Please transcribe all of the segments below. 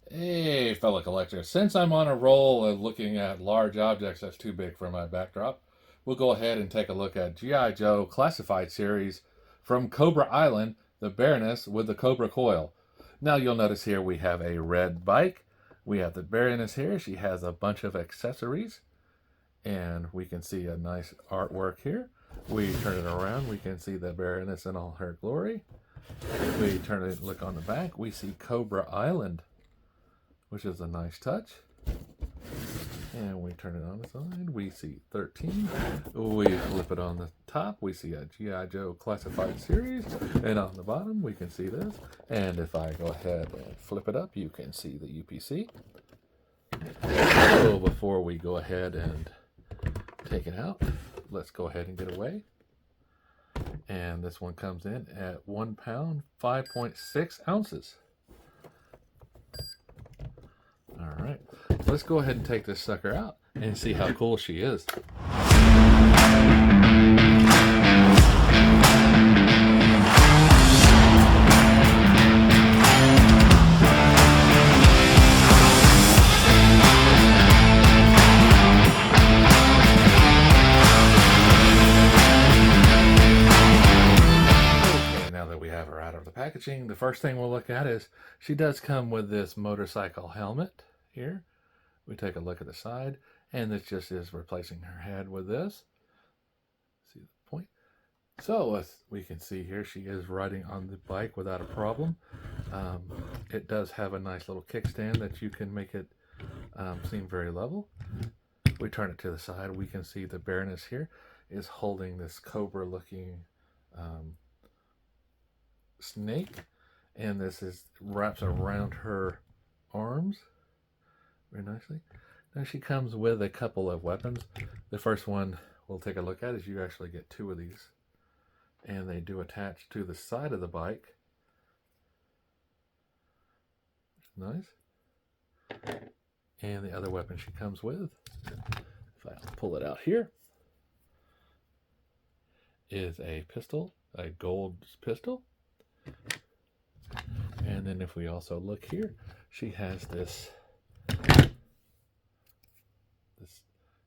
Hey, fellow collectors. Since I'm on a roll of looking at large objects that's too big for my backdrop, we'll go ahead and take a look at G.I. Joe Classified Series from Cobra Island, the Baroness with the Cobra Coil. Now you'll notice here we have a red bike. We have the Baroness here. She has a bunch of accessories, and we can see a nice artwork here. We turn it around, we can see the Baroness in all her glory. We turn it, look on the back, we see Cobra Island, which is a nice touch. And we turn it on the side, we see 13. We flip it on the top, we see a G.I. Joe Classified Series. And on the bottom, we can see this. And if I go ahead and flip it up, you can see the UPC. So before we go ahead and take it out, let's go ahead and get away. And this one comes in at 1 pound, 5.6 ounces. All right, let's go ahead and take this sucker out and see how cool she is. Have her out of the packaging, the first thing we'll look at is she does come with this motorcycle helmet here. We take a look at the side, and this just is replacing her head with this. See the point? So as we can see here, she is riding on the bike without a problem. It does have a nice little kickstand that you can make it seem very level. We turn it to the side, we can see the Baroness here is holding this cobra looking snake, and this is wraps around her arms very nicely. Now she comes with a couple of weapons. The first one we'll take a look at is you actually get two of these, and they do attach to the side of the bike. Nice. And the other weapon she comes with, if I pull it out here, is a pistol, a gold pistol. And then if we also look here, she has this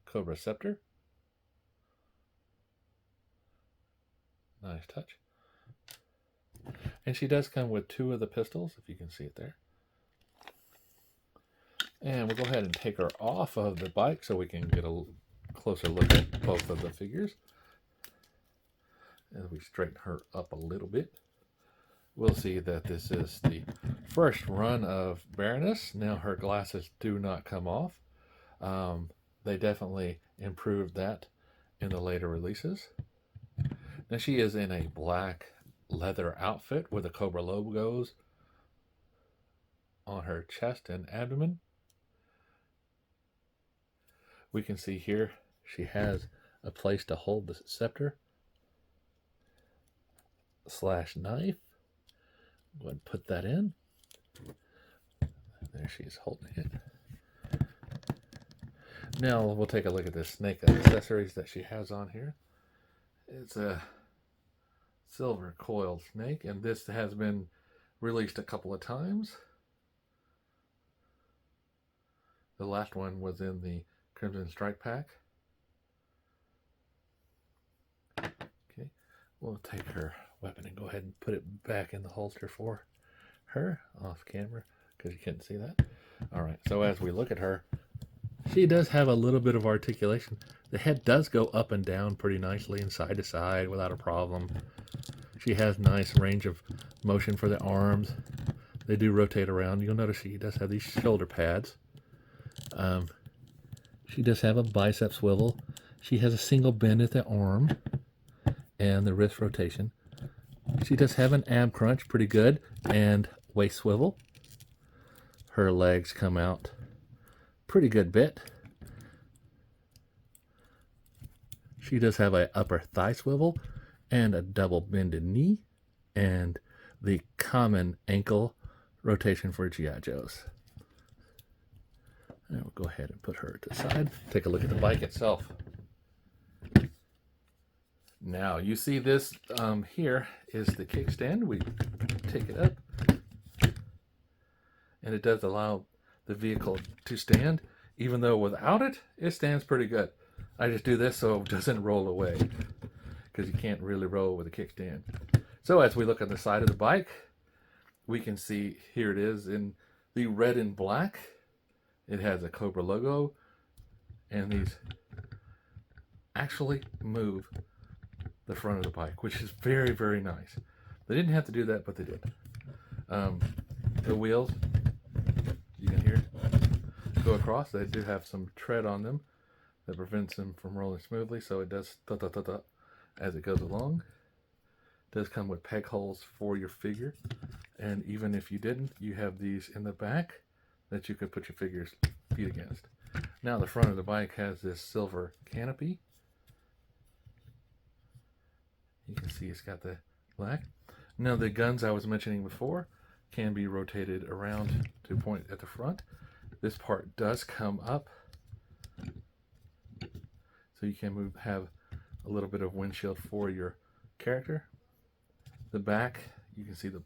Cobra scepter. Nice touch. And she does come with two of the pistols, if you can see it there. And we'll go ahead and take her off of the bike so we can get a closer look at both of the figures. As we straighten her up a little bit, we'll see that this is the first run of Baroness. Now her glasses do not come off. They definitely improved that in the later releases. Now she is in a black leather outfit with the Cobra logos on her chest and abdomen. We can see here she has a place to hold the scepter / knife. Go ahead and put that in. There she is holding it. Now we'll take a look at the snake accessories that she has on here. It's a silver coiled snake, and this has been released a couple of times. The last one was in the Crimson Strike pack. Okay, we'll take her weapon and go ahead and put it back in the holster for her off camera because you couldn't see that. All right, so as we look at her, she does have a little bit of articulation. The head does go up and down pretty nicely and side to side without a problem. She has nice range of motion for the arms. They do rotate around. You'll notice she does have these shoulder pads. She does have a bicep swivel. She has a single bend at the arm and the wrist rotation. She does have an ab crunch, pretty good, and waist swivel. Her legs come out pretty good bit. She does have a upper thigh swivel and a double bended knee and the common ankle rotation for G.I. Joes. And we'll go ahead and put her to the side. Take a look at the bike itself. Now you see this here is the kickstand. We take it up, and it does allow the vehicle to stand, even though without it, it stands pretty good. I just do this so it doesn't roll away, because you can't really roll with a kickstand. So as we look on the side of the bike, we can see here it is in the red and black. It has a Cobra logo, and these actually move the front of the bike, which is very, very nice. They didn't have to do that, but they did. The wheels, you can hear, go across. They do have some tread on them that prevents them from rolling smoothly, so it does da-da-da-da as it goes along. It does come with peg holes for your figure, and even if you didn't, you have these in the back that you could put your feet against. Now the front of the bike has this silver canopy. You can see it's got the black. Now the guns I was mentioning before can be rotated around to point at the front. This part does come up, so you can have a little bit of windshield for your character. The back, you can see the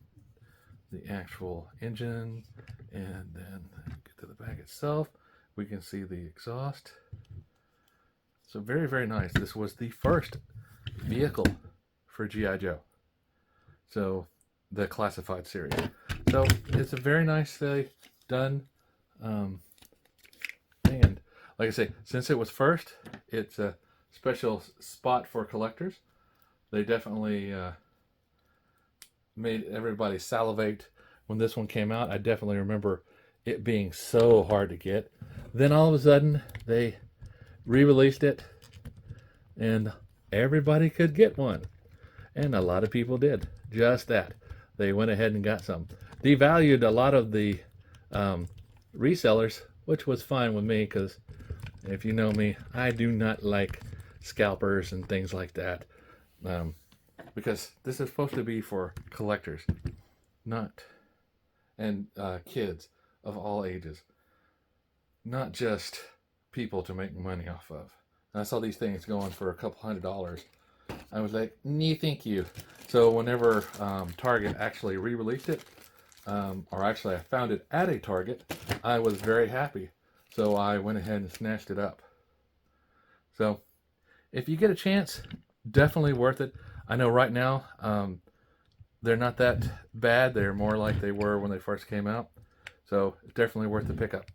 actual engine, and then get to the back itself, we can see the exhaust. So very, very nice. This was the first vehicle for G.I. Joe, so the classified series. So it's a very nicely done, and like I say, since it was first, it's a special spot for collectors. They definitely made everybody salivate when this one came out. I definitely remember it being so hard to get. Then all of a sudden they re-released it and everybody could get one, and a lot of people did just that. They went ahead and got some. Devalued a lot of the resellers, which was fine with me, because if you know me, I do not like scalpers and things like that, because this is supposed to be for collectors, not and kids of all ages, not just people to make money off of. And I saw these things going for a couple $100. I was like, nee, thank you. So whenever Target actually re-released it, or actually I found it at a Target, I was very happy. So I went ahead and snatched it up. So if you get a chance, definitely worth it. I know right now they're not that bad. They're more like they were when they first came out. So it's definitely worth the pickup.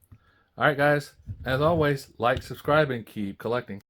All right, guys. As always, like, subscribe, and keep collecting.